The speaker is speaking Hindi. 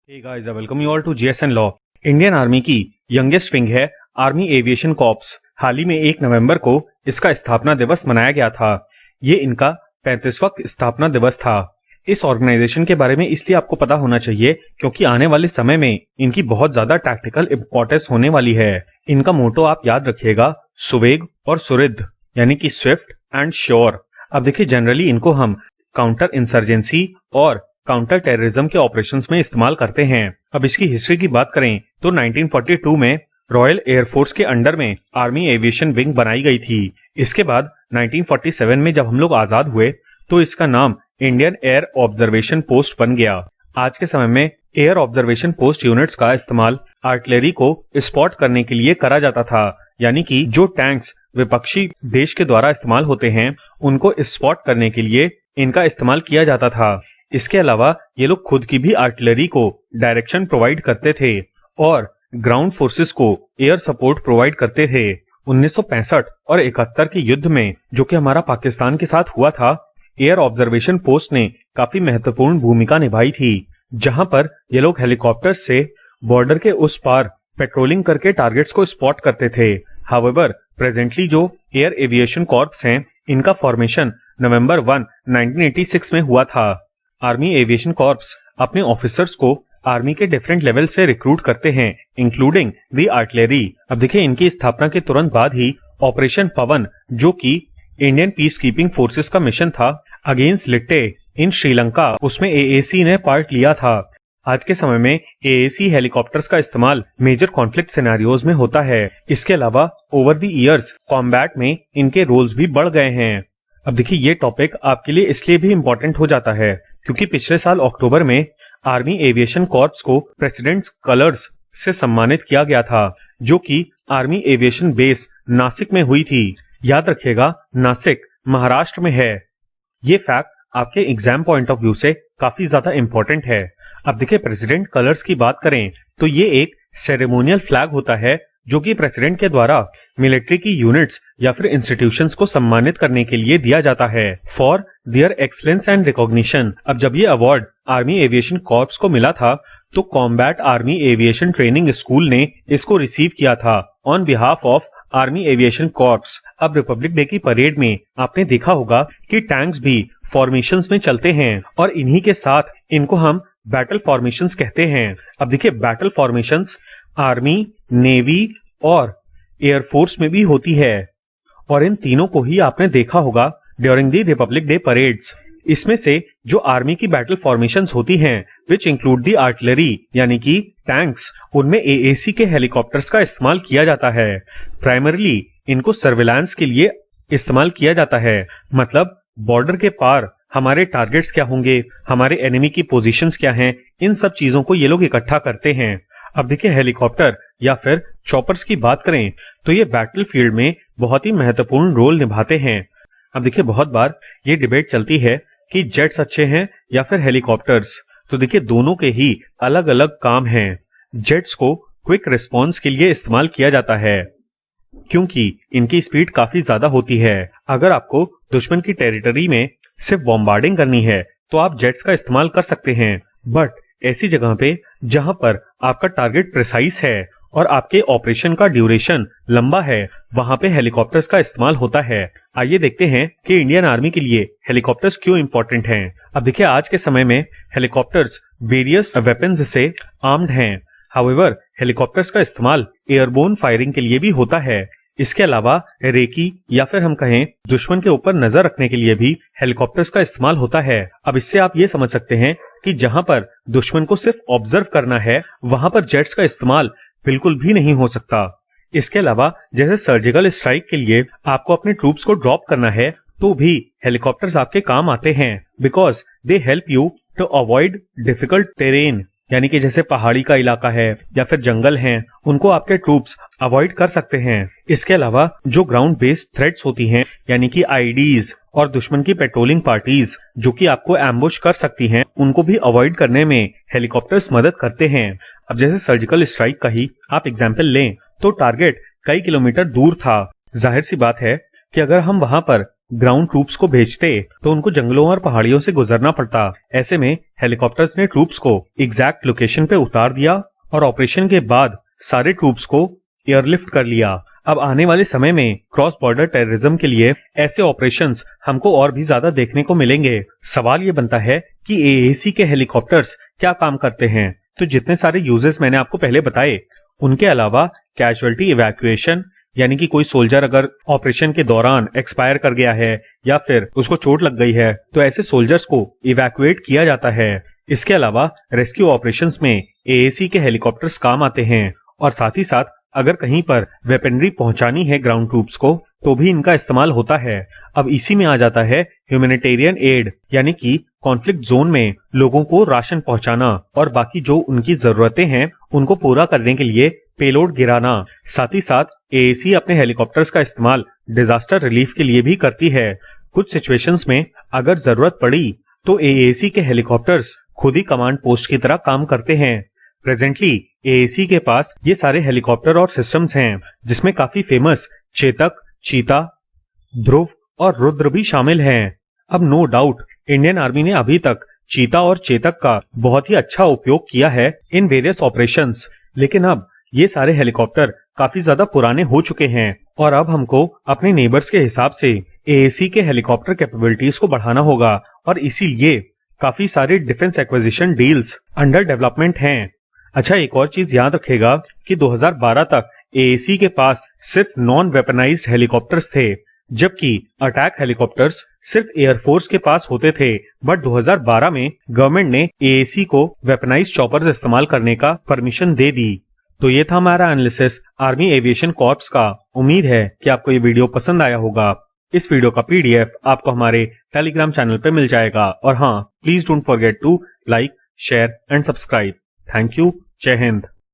Hey guys, I welcome you all to GSN Law। Indian army की यंगेस्ट विंग है आर्मी एविएशन कॉर्प्स। हाल ही में 1 नवंबर को इसका स्थापना दिवस मनाया गया था। ये इनका 35वां स्थापना दिवस था। इस ऑर्गेनाइजेशन के बारे में इसलिए आपको पता होना चाहिए क्योंकि आने वाले समय में इनकी बहुत ज्यादा टैक्टिकल इंपॉर्टेंस होने वाली है। इनका मोटो आप याद रखिएगा, सुवेग और सुरिद्ध, यानी कि स्विफ्ट एंड श्योर। अब देखिए, जनरली इनको हम काउंटर इंसर्जेंसी और काउंटर टेररिज्म के ऑपरेशंस में इस्तेमाल करते हैं। अब इसकी हिस्ट्री की बात करें तो 1942 में रॉयल एयरफोर्स के अंडर में आर्मी एविएशन विंग बनाई गई थी। इसके बाद 1947 में जब हम लोग आजाद हुए तो इसका नाम इंडियन एयर ऑब्जर्वेशन पोस्ट बन गया। आज के समय में एयर ऑब्जर्वेशन पोस्ट यूनिट्स का इस्तेमाल आर्टिलरी को स्पॉट करने के लिए करा जाता था, यानी कि जो टैंक्स विपक्षी देश के द्वारा इस्तेमाल होते हैं उनको स्पॉट करने के लिए इनका इस्तेमाल किया जाता था। इसके अलावा ये लोग खुद की भी आर्टिलरी को डायरेक्शन प्रोवाइड करते थे और ग्राउंड फोर्सेस को एयर सपोर्ट प्रोवाइड करते थे। 1965 और 71 के युद्ध में, जो कि हमारा पाकिस्तान के साथ हुआ था, एयर ऑब्जर्वेशन पोस्ट ने काफी महत्वपूर्ण भूमिका निभाई थी, जहां पर ये लोग हेलीकॉप्टर से बॉर्डर के उस पार पेट्रोलिंग करके टारगेट्स को स्पॉट करते थे। हाउएवर, प्रेजेंटली जो एयर एविएशन कॉर्प्स हैं, इनका फॉर्मेशन नवंबर 1, 1986 में हुआ था। आर्मी एविएशन कॉर्प्स अपने ऑफिसर्स को आर्मी के डिफरेंट लेवल से रिक्रूट करते हैं, इंक्लूडिंग द आर्टिलरी। अब देखिए, इनकी स्थापना के तुरंत बाद ही ऑपरेशन पवन, जो कि इंडियन पीस कीपिंग फोर्सेस का मिशन था अगेंस्ट लिट्टे इन श्रीलंका, उसमें एएसी ने पार्ट लिया था। आज के समय में एएसी हेलीकॉप्टर्स का इस्तेमाल मेजर कॉन्फ्लिक्ट सिनेरियोज में होता है। इसके अलावा ओवर द ईयर्स कॉम्बैट में इनके रोल्स भी बढ़ गए हैं। अब देखिए, ये टॉपिक आपके लिए इसलिए भी इम्पोर्टेंट हो जाता है क्योंकि पिछले साल अक्टूबर में आर्मी एविएशन कॉर्प्स को प्रेसिडेंट्स कलर्स से सम्मानित किया गया था, जो कि आर्मी एविएशन बेस नासिक में हुई थी। याद रखिएगा, नासिक महाराष्ट्र में है। ये फैक्ट आपके एग्जाम पॉइंट ऑफ व्यू से काफी ज्यादा इम्पोर्टेंट है। अब देखिए, प्रेसिडेंट कलर्स की बात करें तो ये एक सेरेमोनियल फ्लैग होता है जो कि प्रेसिडेंट के द्वारा मिलिट्री की यूनिट्स या फिर इंस्टीट्यूशंस को सम्मानित करने के लिए दिया जाता है for their excellence and recognition. अब जब ये अवार्ड आर्मी एविएशन कॉर्प्स को मिला था तो combat army aviation training school ने इसको रिसीव किया था on behalf of army aviation corps. अब रिपब्लिक डे की परेड में आपने देखा होगा कि टैंक्स भी फॉर्मेशंस में चलते हैं और इन्हीं के साथ इनको हम बैटल फॉर्मेशंस कहते हैं। अब देखिए, बैटल फॉर्मेशंस आर्मी, नेवी और एयरफोर्स में भी होती है और इन तीनों को ही आपने देखा होगा during the Republic day parades. इसमें से जो आर्मी की बैटल फॉर्मेशंस होती हैं, विच इंक्लूड द आर्टिलरी यानी कि टैंक्स, उनमें एएसी के हेलीकॉप्टर्स का इस्तेमाल किया जाता है। प्राइमरीली इनको सर्विलांस के लिए इस्तेमाल किया जाता है, मतलब बॉर्डर के पार हमारे टारगेट्स क्या होंगे, हमारे एनिमी की पोजीशंस क्या हैं, इन सब चीजों को ये लोग इकट्ठा करते हैं। अब देखिए, हेलीकॉप्टर या फिर चॉपर्स की बात करें तो ये बैटल फील्ड में बहुत ही महत्वपूर्ण रोल निभाते हैं। अब देखिए, बहुत बार ये डिबेट चलती है कि जेट्स अच्छे हैं या फिर हेलीकॉप्टर्स। तो देखिए, दोनों के ही अलग अलग काम हैं। जेट्स को क्विक रिस्पॉन्स के लिए इस्तेमाल किया जाता है क्योंकि इनकी स्पीड काफी ज्यादा होती है। अगर आपको दुश्मन की टेरिटरी में सिर्फ बॉम्बार्डिंग करनी है तो आप जेट्स का इस्तेमाल कर सकते हैं, बट ऐसी जगह पे जहां पर आपका टारगेट प्रिसाइज है और आपके ऑपरेशन का ड्यूरेशन लंबा है, वहां पे हेलीकॉप्टर्स का इस्तेमाल होता है। आइए देखते हैं कि इंडियन आर्मी के लिए हेलीकॉप्टर्स क्यों इंपॉर्टेंट हैं। अब देखिए, आज के समय में हेलीकॉप्टर्स वेरियस वेपन्स से आर्म्ड हैं। हाउएवर, हेलीकॉप्टर्स का इस्तेमाल एयरबोर्न फायरिंग के लिए भी होता है। इसके अलावा रेकी या फिर हम कहें दुश्मन के ऊपर नजर रखने के लिए भी हेलीकॉप्टर्स का इस्तेमाल होता है। अब इससे आप ये समझ सकते हैं कि जहां पर दुश्मन को सिर्फ ऑब्जर्व करना है, वहां पर जेट्स का इस्तेमाल बिल्कुल भी नहीं हो सकता। इसके अलावा जैसे सर्जिकल स्ट्राइक के लिए आपको अपने ट्रूप्स को ड्रॉप करना है तो भी हेलीकॉप्टर्स आपके काम आते हैं, because they help you to avoid difficult terrain, यानी कि जैसे पहाड़ी का इलाका है या फिर जंगल हैं, उनको आपके ट्रूप्स अवॉइड कर सकते हैं। इसके अलावा जो ग्राउंड बेस्ड थ्रेट्स होती हैं, यानी कि आईडीज और दुश्मन की पेट्रोलिंग पार्टीज जो कि आपको एम्बुश कर सकती हैं, उनको भी अवॉइड करने में हेलीकॉप्टर्स मदद करते हैं। अब जैसे सर्जिकल स्ट्राइक का ही आप एग्जाम्पल लें तो टारगेट कई किलोमीटर दूर था। जाहिर सी बात है कि अगर हम वहां पर ग्राउंड ट्रूप्स को भेजते तो उनको जंगलों और पहाड़ियों से गुजरना पड़ता। ऐसे में हेलीकॉप्टर्स ने ट्रूप्स को एग्जैक्ट लोकेशन पे उतार दिया और ऑपरेशन के बाद सारे ट्रूप्स को एयरलिफ्ट कर लिया। अब आने वाले समय में क्रॉस बॉर्डर टेररिज्म के लिए ऐसे ऑपरेशंस हमको और भी ज्यादा देखने को मिलेंगे। सवाल ये बनता है कि एएसी के हेलीकॉप्टर्स क्या काम करते हैं। तो जितने सारे यूजेस मैंने आपको पहले बताए, उनके अलावा कैजुअलिटी इवैक्यूएशन, यानी कि कोई सोल्जर अगर ऑपरेशन के दौरान एक्सपायर कर गया है या फिर उसको चोट लग गई है तो ऐसे सोल्जर्स को इवैक्यूएट किया जाता है। इसके अलावा रेस्क्यू ऑपरेशंस में एएसी के हेलीकॉप्टर्स काम आते हैं और साथ ही साथ अगर कहीं पर वेपनरी पहुंचानी है ग्राउंड ट्रूप्स को तो भी इनका इस्तेमाल होता है। अब इसी में आ जाता है ह्यूमैनिटेरियन एड, यानी कि कॉन्फ्लिक्ट जोन में लोगों को राशन पहुंचाना और बाकी जो उनकी जरूरतें हैं उनको पूरा करने के लिए पेलोड गिराना। साथ ही साथ एएसी अपने हेलीकॉप्टर्स का इस्तेमाल डिजास्टर रिलीफ के लिए भी करती है। कुछ सिचुएशंस में अगर जरूरत पड़ी तो एएसी के हेलीकॉप्टर्स खुद ही कमांड पोस्ट की तरह काम करते हैं। प्रेजेंटली एएसी के पास ये सारे हेलीकॉप्टर और सिस्टम्स हैं, जिसमें काफी फेमस चेतक, चीता, ध्रुव और रुद्र भी शामिल हैं। अब नो डाउट इंडियन आर्मी ने अभी तक चीता और चेतक का बहुत ही अच्छा उपयोग किया है इन वेरियस ऑपरेशंस, लेकिन अब ये सारे हेलीकॉप्टर काफी ज्यादा पुराने हो चुके हैं और अब हमको अपने नेबर्स के हिसाब से एएसी के हेलीकॉप्टर कैपेबिलिटीज को बढ़ाना होगा और इसीलिए काफी सारे defence acquisition deals under development हैं। अच्छा, एक और चीज याद रखेगा कि 2012 तक एएसी के पास सिर्फ नॉन वेपनाइज्ड हेलीकॉप्टर्स थे, जबकि अटैक हेलीकॉप्टर्स सिर्फ एयरफोर्स के पास होते थे। बट 2012 में गवर्नमेंट ने एएसी को वेपनाइज्ड चॉपर्स इस्तेमाल करने का परमिशन दे दी। तो ये था हमारा एनालिसिस आर्मी एविएशन कॉर्प्स का। उम्मीद है कि आपको ये वीडियो पसंद आया होगा। इस वीडियो का पीडीएफ आपको हमारे टेलीग्राम चैनल पे मिल जाएगा। और हाँ, please don't forget to like, share and subscribe. Thank you. जय हिंद।